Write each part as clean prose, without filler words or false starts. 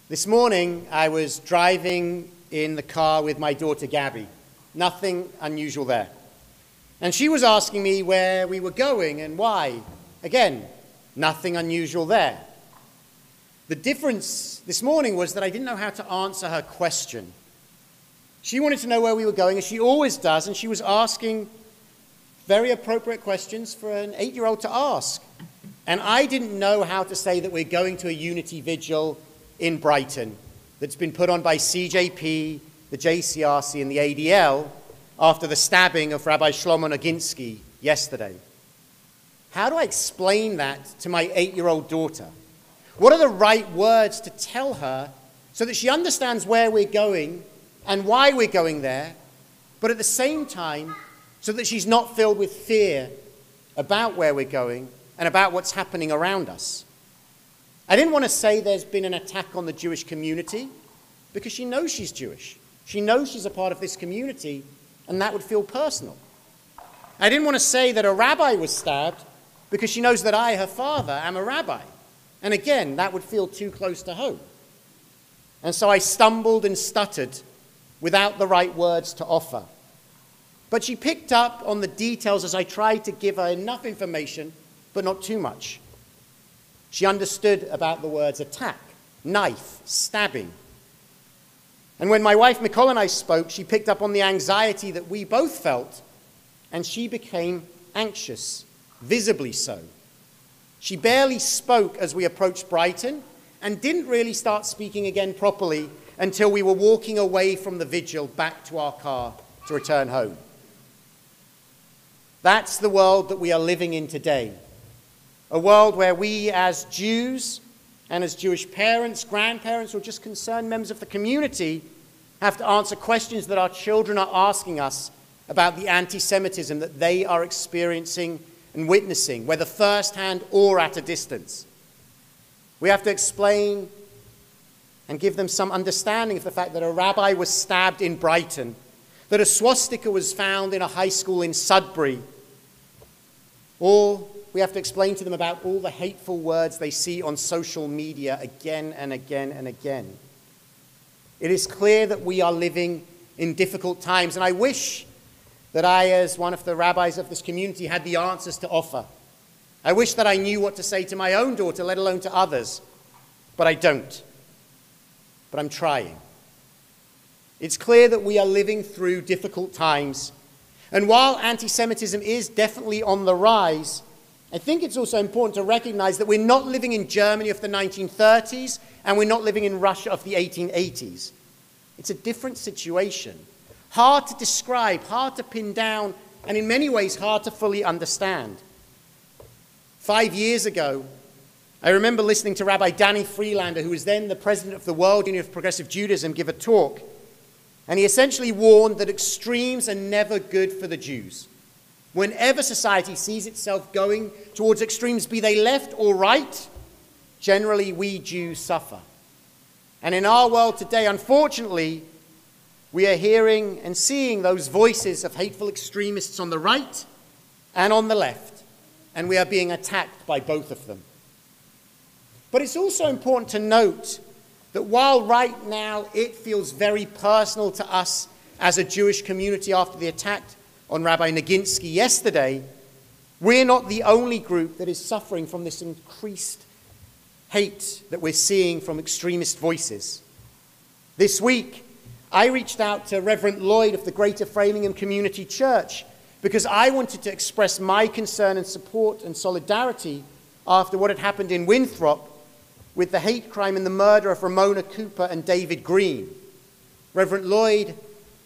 This morning, I was driving in the car with my daughter, Gabby. Nothing unusual there. And she was asking me where we were going and why. Again, nothing unusual there. The difference this morning was that I didn't know how to answer her question. She wanted to know where we were going, as she always does, and she was asking very appropriate questions for an 8-year-old to ask. And I didn't know how to say that we're going to a unity vigil in Brighton that's been put on by CJP, the JCRC, and the ADL after the stabbing of Rabbi Shlomo Noginsky yesterday. How do I explain that to my 8-year-old daughter? What are the right words to tell her so that she understands where we're going and why we're going there, but at the same time, so that she's not filled with fear about where we're going and about what's happening around us? I didn't want to say there's been an attack on the Jewish community, because she knows she's Jewish. She knows she's a part of this community, and that would feel personal. I didn't want to say that a rabbi was stabbed, because she knows that I, her father, am a rabbi. And again, that would feel too close to home. And so I stumbled and stuttered without the right words to offer. But she picked up on the details as I tried to give her enough information, but not too much. She understood about the words attack, knife, stabbing. And when my wife Nicole and I spoke, she picked up on the anxiety that we both felt, and she became anxious, visibly so. She barely spoke as we approached Brighton, and didn't really start speaking again properly until we were walking away from the vigil back to our car to return home. That's the world that we are living in today. A world where we as Jews and as Jewish parents, grandparents, or just concerned members of the community have to answer questions that our children are asking us about the antisemitism that they are experiencing and witnessing, whether firsthand or at a distance. We have to explain and give them some understanding of the fact that a rabbi was stabbed in Brighton, that a swastika was found in a high school in Sudbury, or we have to explain to them about all the hateful words they see on social media again and again and again. It is clear that we are living in difficult times, and I wish that I, as one of the rabbis of this community, had the answers to offer. I wish that I knew what to say to my own daughter, let alone to others, but I don't. But I'm trying. It's clear that we are living through difficult times, and while anti-Semitism is definitely on the rise, I think it's also important to recognize that we're not living in Germany of the 1930s, and we're not living in Russia of the 1880s. It's a different situation. Hard to describe, hard to pin down, and in many ways hard to fully understand. 5 years ago, I remember listening to Rabbi Danny Freelander, who was then the president of the World Union of Progressive Judaism, give a talk. And he essentially warned that extremes are never good for the Jews. Whenever society sees itself going towards extremes, be they left or right, generally we Jews suffer. And in our world today, unfortunately, we are hearing and seeing those voices of hateful extremists on the right and on the left, and we are being attacked by both of them. But it's also important to note that while right now it feels very personal to us as a Jewish community after the attack on Rabbi Noginsky yesterday, we're not the only group that is suffering from this increased hate that we're seeing from extremist voices. This week, I reached out to Reverend Lloyd of the Greater Framingham Community Church because I wanted to express my concern and support and solidarity after what had happened in Winthrop with the hate crime and the murder of Ramona Cooper and David Green. Reverend Lloyd,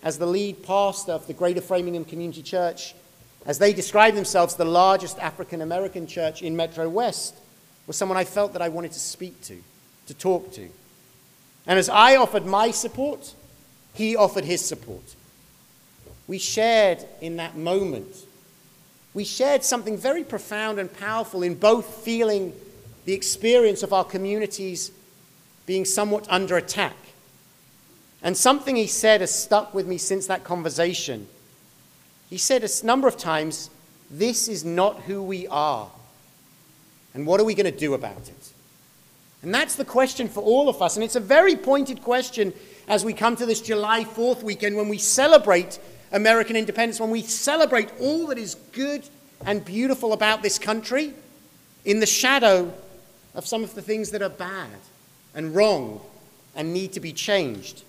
as the lead pastor of the Greater Framingham Community Church, as they describe themselves the largest African-American church in Metro West, was someone I felt that I wanted to speak to talk to. And as I offered my support, he offered his support. We shared in that moment. We shared something very profound and powerful in both feeling the experience of our communities being somewhat under attack. And something he said has stuck with me since that conversation. He said a number of times, "This is not who we are. And what are we going to do about it?" And that's the question for all of us. And it's a very pointed question as we come to this July 4th weekend when we celebrate American independence, when we celebrate all that is good and beautiful about this country in the shadow of some of the things that are bad and wrong and need to be changed.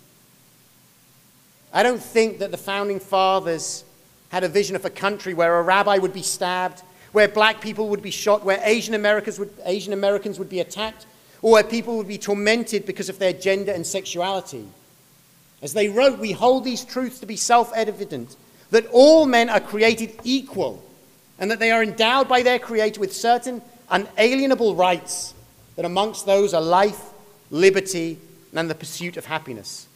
I don't think that the founding fathers had a vision of a country where a rabbi would be stabbed, where black people would be shot, where Asian Americans would be attacked, or where people would be tormented because of their gender and sexuality. As they wrote, we hold these truths to be self-evident, that all men are created equal, and that they are endowed by their Creator with certain unalienable rights, that amongst those are life, liberty, and the pursuit of happiness.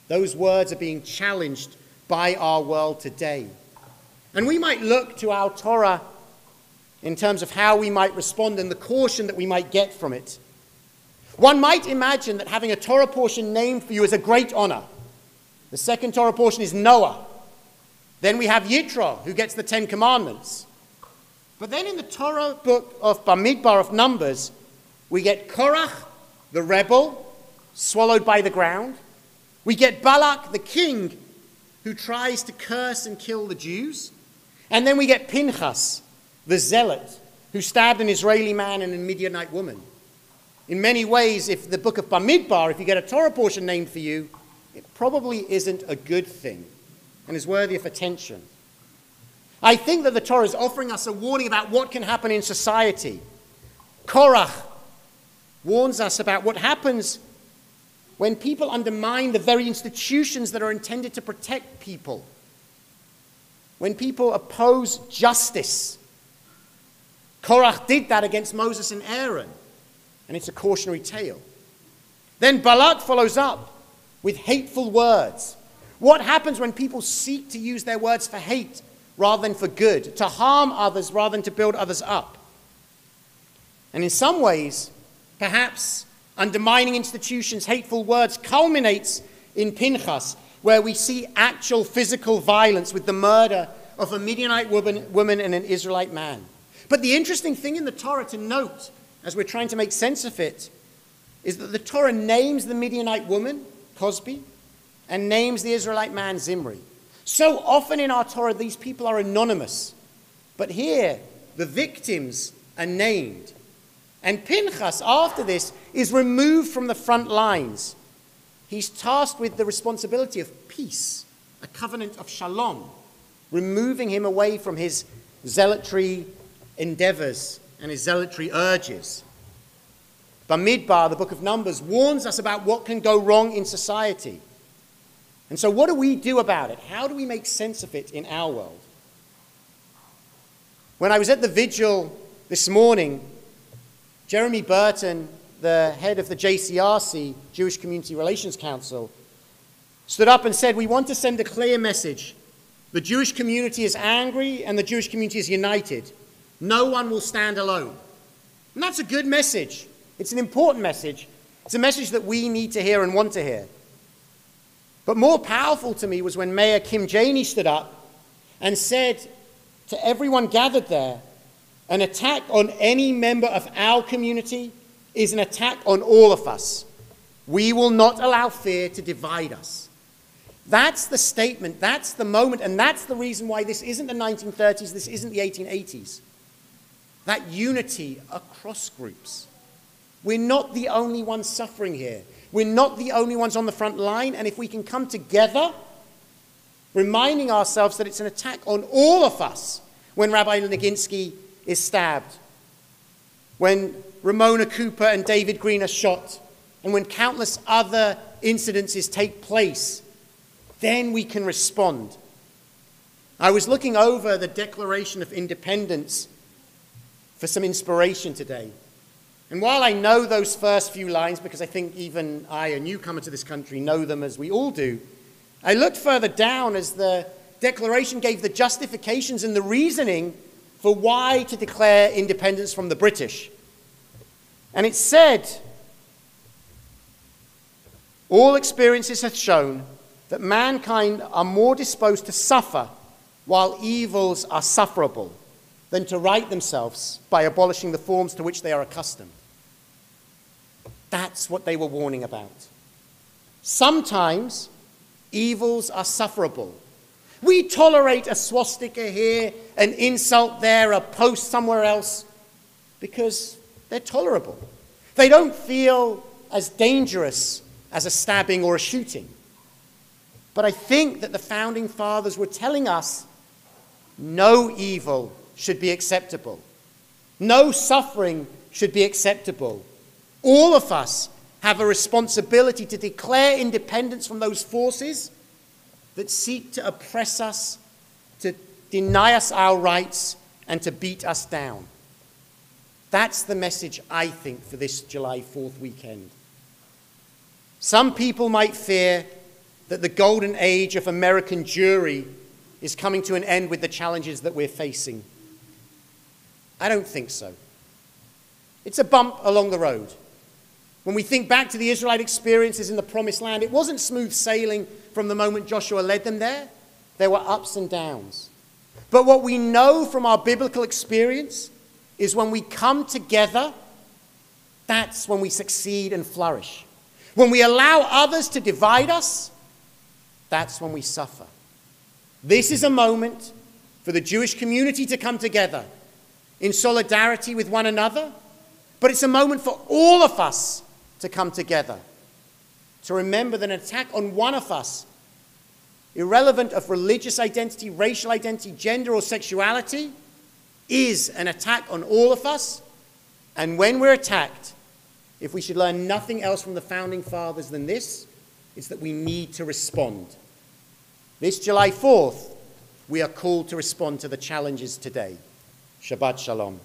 Those words are being challenged by our world today. And we might look to our Torah in terms of how we might respond and the caution that we might get from it. One might imagine that having a Torah portion named for you is a great honor. The second Torah portion is Noah. Then we have Yitro, who gets the 10 Commandments. But then in the Torah book of Bamidbar of Numbers, we get Korach, the rebel, swallowed by the ground. We get Balak, the king, who tries to curse and kill the Jews. And then we get Pinchas, the zealot, who stabbed an Israeli man and a Midianite woman. In many ways, if the book of Bamidbar, if you get a Torah portion named for you, it probably isn't a good thing and is worthy of attention. I think that the Torah is offering us a warning about what can happen in society. Korach warns us about what happens when people undermine the very institutions that are intended to protect people, when people oppose justice. Korach did that against Moses and Aaron, and it's a cautionary tale. Then Balak follows up with hateful words. What happens when people seek to use their words for hate rather than for good, to harm others rather than to build others up? And in some ways, perhaps undermining institutions, hateful words culminates in Pinchas, where we see actual physical violence with the murder of a Midianite woman and an Israelite man. But the interesting thing in the Torah to note, as we're trying to make sense of it, is that the Torah names the Midianite woman, Cosby, and names the Israelite man, Zimri. So often in our Torah, these people are anonymous. But here, the victims are named. And Pinchas, after this, is removed from the front lines. He's tasked with the responsibility of peace, a covenant of shalom, removing him away from his zealotry endeavors and his zealotry urges. Bamidbar, the book of Numbers, warns us about what can go wrong in society. And so what do we do about it? How do we make sense of it in our world? When I was at the vigil this morning, Jeremy Burton, the head of the JCRC, Jewish Community Relations Council, stood up and said, we want to send a clear message. The Jewish community is angry and the Jewish community is united. No one will stand alone. And that's a good message. It's an important message. It's a message that we need to hear and want to hear. But more powerful to me was when Mayor Kim Janey stood up and said to everyone gathered there, an attack on any member of our community is an attack on all of us. We will not allow fear to divide us. That's the statement, that's the moment, and that's the reason why this isn't the 1930s, this isn't the 1880s. That unity across groups. We're not the only ones suffering here. We're not the only ones on the front line, and if we can come together, reminding ourselves that it's an attack on all of us when Rabbi Noginsky is stabbed, when Ramona Cooper and David Green are shot, and when countless other incidences take place, then we can respond. I was looking over the Declaration of Independence for some inspiration today. And while I know those first few lines, because I think even I, a newcomer to this country, know them as we all do, I looked further down as the Declaration gave the justifications and the reasoning for why to declare independence from the British. And it said, all experiences have shown that mankind are more disposed to suffer while evils are sufferable than to right themselves by abolishing the forms to which they are accustomed. That's what they were warning about. Sometimes evils are sufferable. We tolerate a swastika here, an insult there, a post somewhere else, because they're tolerable. They don't feel as dangerous as a stabbing or a shooting. But I think that the founding fathers were telling us no evil should be acceptable. No suffering should be acceptable. All of us have a responsibility to declare independence from those forces that seek to oppress us, to deny us our rights, and to beat us down. That's the message, I think, for this July 4th weekend. Some people might fear that the golden age of American Jewry is coming to an end with the challenges that we're facing. I don't think so. It's a bump along the road. When we think back to the Israelite experiences in the Promised Land, it wasn't smooth sailing from the moment Joshua led them there. There were ups and downs. But what we know from our biblical experience is when we come together, that's when we succeed and flourish. When we allow others to divide us, that's when we suffer. This is a moment for the Jewish community to come together in solidarity with one another, but it's a moment for all of us to come together, to remember that an attack on one of us, irrelevant of religious identity, racial identity, gender, or sexuality, is an attack on all of us. And when we're attacked, if we should learn nothing else from the founding fathers than this, it's that we need to respond. This July 4th, we are called to respond to the challenges today. Shabbat Shalom.